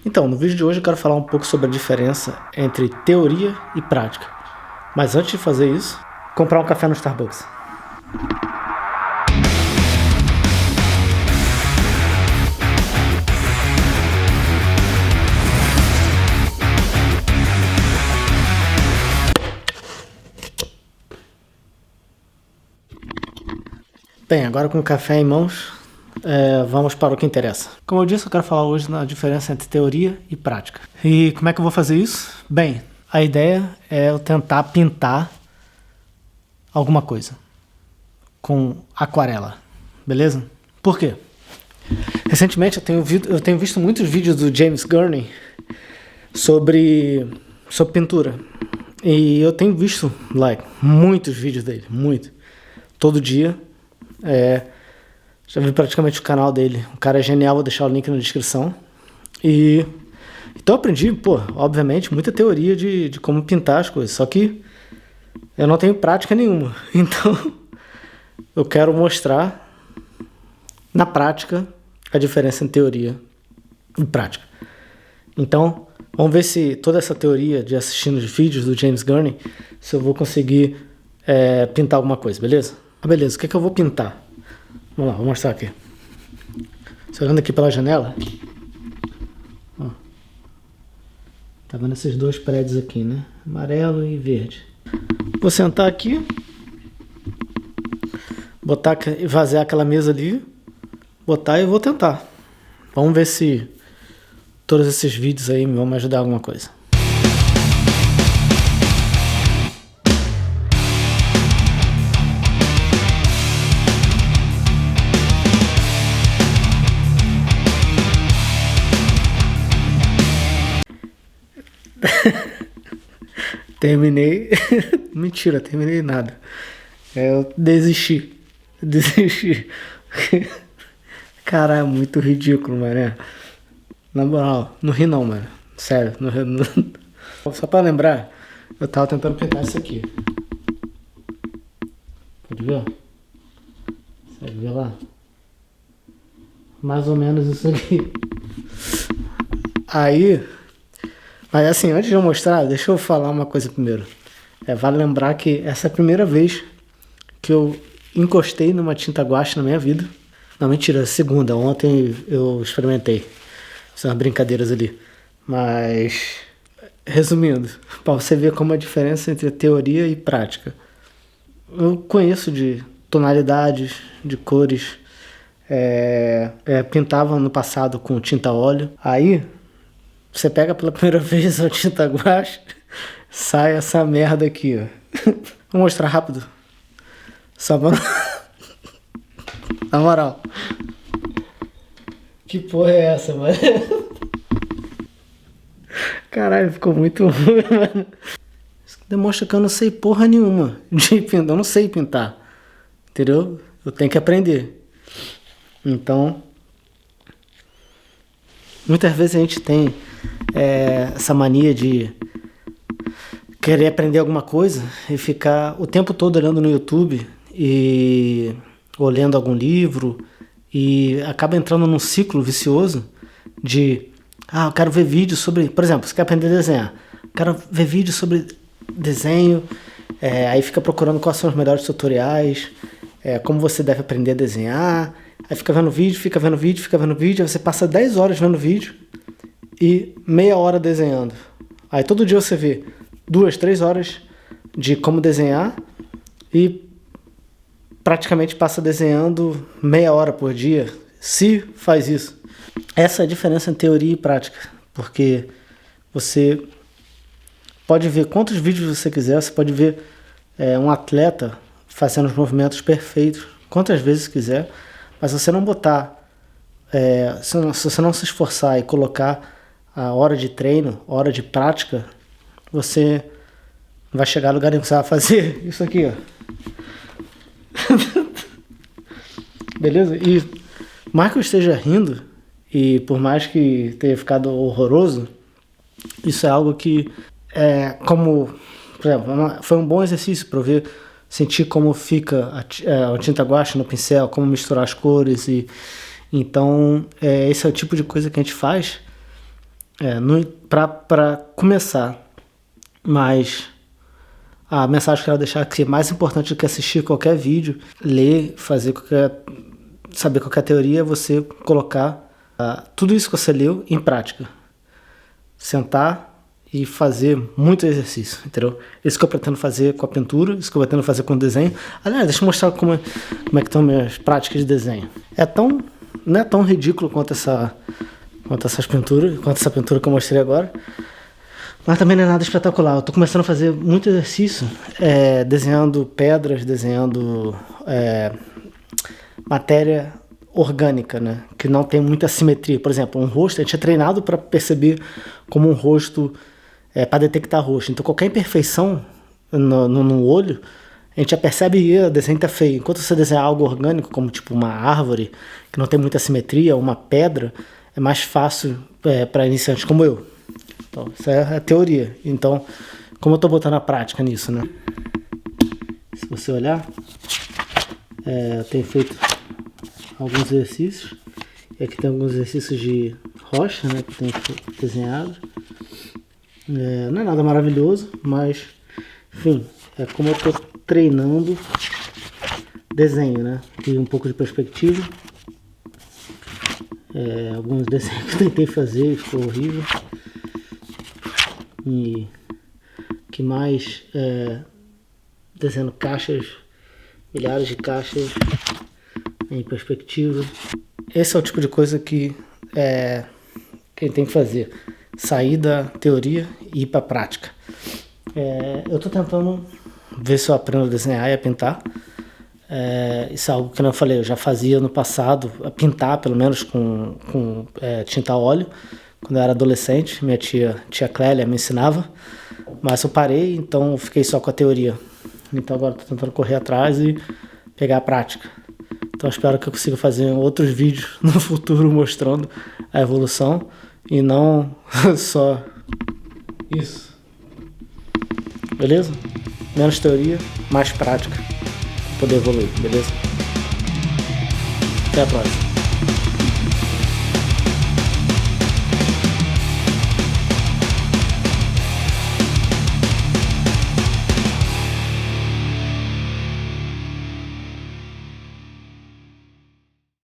Então, no vídeo de hoje eu quero falar um pouco sobre a diferença entre teoria e prática. Mas antes de fazer isso, comprar um café no Starbucks. Bem, agora com o café em mãos, vamos para o que interessa. Como eu disse, eu quero falar hoje na diferença entre teoria e prática. E como é que eu vou fazer isso? Bem, a ideia é eu tentar pintar alguma coisa com aquarela, beleza? Por quê? Recentemente eu tenho visto muitos vídeos do James Gurney sobre pintura. E eu tenho visto muitos vídeos dele, todo dia. Já vi praticamente o canal dele. O cara é genial, vou deixar o link na descrição. Então eu aprendi, obviamente, muita teoria de como pintar as coisas. Só que eu não tenho prática nenhuma. Então eu quero mostrar na prática a diferença entre teoria e prática. Então vamos ver se toda essa teoria de assistindo os vídeos do James Gurney, se eu vou conseguir pintar alguma coisa, beleza? Beleza, o que eu vou pintar? Vamos lá, vou mostrar aqui. Você olhando aqui pela janela, ó, tá vendo esses dois prédios aqui, né? Amarelo e verde. Vou sentar aqui, botar e vaziar aquela mesa ali, botar e vou tentar. Vamos ver se todos esses vídeos aí vão me ajudar em alguma coisa. Terminei. Mentira, terminei nada. Eu desisti. Caralho, é muito ridículo, mano. Na moral, não ri não, mano. Sério, não ri não. Só pra lembrar, eu tava tentando pintar isso aqui. Pode ver? Consegue ver lá? Mais ou menos isso aqui. Aí... Mas assim, antes de eu mostrar, deixa eu falar uma coisa primeiro. Vale lembrar que essa é a primeira vez que eu encostei numa tinta guache na minha vida. Não, mentira, a segunda. Ontem eu experimentei. São umas brincadeiras ali. Mas, resumindo, para você ver como a diferença entre teoria e prática. Eu conheço de tonalidades, de cores. Pintava no passado com tinta óleo. Aí... Você pega pela primeira vez a tinta guache, sai essa merda aqui, ó. Vou mostrar rápido. Só pra... Na moral. Que porra é essa, mano? Caralho, ficou muito ruim, mano. Isso demonstra que eu não sei porra nenhuma de pintar. Eu não sei pintar. Entendeu? Eu tenho que aprender. Então... Muitas vezes a gente tem essa mania de querer aprender alguma coisa e ficar o tempo todo olhando no YouTube ou lendo algum livro e acaba entrando num ciclo vicioso de eu quero ver vídeos sobre... Por exemplo, você quer aprender a desenhar. Quero ver vídeos sobre desenho, aí fica procurando quais são os melhores tutoriais, como você deve aprender a desenhar... Aí fica vendo vídeo, aí você passa 10 horas vendo vídeo e meia hora desenhando. Aí todo dia você vê 2, 3 horas de como desenhar e praticamente passa desenhando meia hora por dia, se faz isso. Essa é a diferença entre teoria e prática, porque você pode ver quantos vídeos você quiser, você pode ver um atleta fazendo os movimentos perfeitos, quantas vezes quiser, mas se você não botar, se você não se esforçar e colocar a hora de treino, a hora de prática, você vai chegar no lugar em que você vai fazer isso aqui, ó. Beleza? E mais que eu esteja rindo, e por mais que tenha ficado horroroso, isso é algo que, por exemplo, foi um bom exercício para eu ver, sentir como fica a tinta guache no pincel, como misturar as cores. Então, esse é o tipo de coisa que a gente faz Para começar, mas a mensagem que eu quero deixar aqui, mais importante do que assistir qualquer vídeo, ler, saber qualquer teoria, é você colocar tudo isso que você leu em prática. Sentar e fazer muito exercício, entendeu? Isso que eu pretendo fazer com a pintura, isso que eu pretendo fazer com o desenho. Aliás, deixa eu mostrar como é que estão minhas práticas de desenho. Não é tão ridículo quanto essa pintura que eu mostrei agora, mas também não é nada espetacular. Eu tô começando a fazer muito exercício, desenhando pedras, desenhando matéria orgânica, né? Que não tem muita simetria. Por exemplo, um rosto, a gente é treinado para perceber como um rosto, para detectar rosto. Então qualquer imperfeição no olho, a gente já percebe que o desenho tá feio. Enquanto você desenhar algo orgânico, como tipo uma árvore, que não tem muita simetria, uma pedra, é mais fácil para iniciantes como eu. Então, isso é a teoria. Então, como eu estou botando a prática nisso, né? Se você olhar, eu tenho feito alguns exercícios. E aqui tem alguns exercícios de rocha, né? Que eu tenho desenhado. Não é nada maravilhoso, mas, enfim, é como eu estou treinando desenho, né? Tem um pouco de perspectiva. Alguns desenhos que eu tentei fazer e ficou horrível. E que mais desenhando caixas, milhares de caixas em perspectiva. Esse é o tipo de coisa que quem tem que fazer, sair da teoria e ir para a prática. Eu estou tentando ver se eu aprendo a desenhar e a pintar. Isso é algo que eu falei, eu já fazia no passado, a pintar pelo menos com tinta a óleo. Quando eu era adolescente, minha tia Clélia me ensinava, mas eu parei, então eu fiquei só com a teoria. Então agora estou tentando correr atrás e pegar a prática. Então espero que eu consiga fazer outros vídeos no futuro mostrando a evolução e não só isso. Beleza? Menos teoria, mais prática para poder evoluir, beleza? Até a próxima.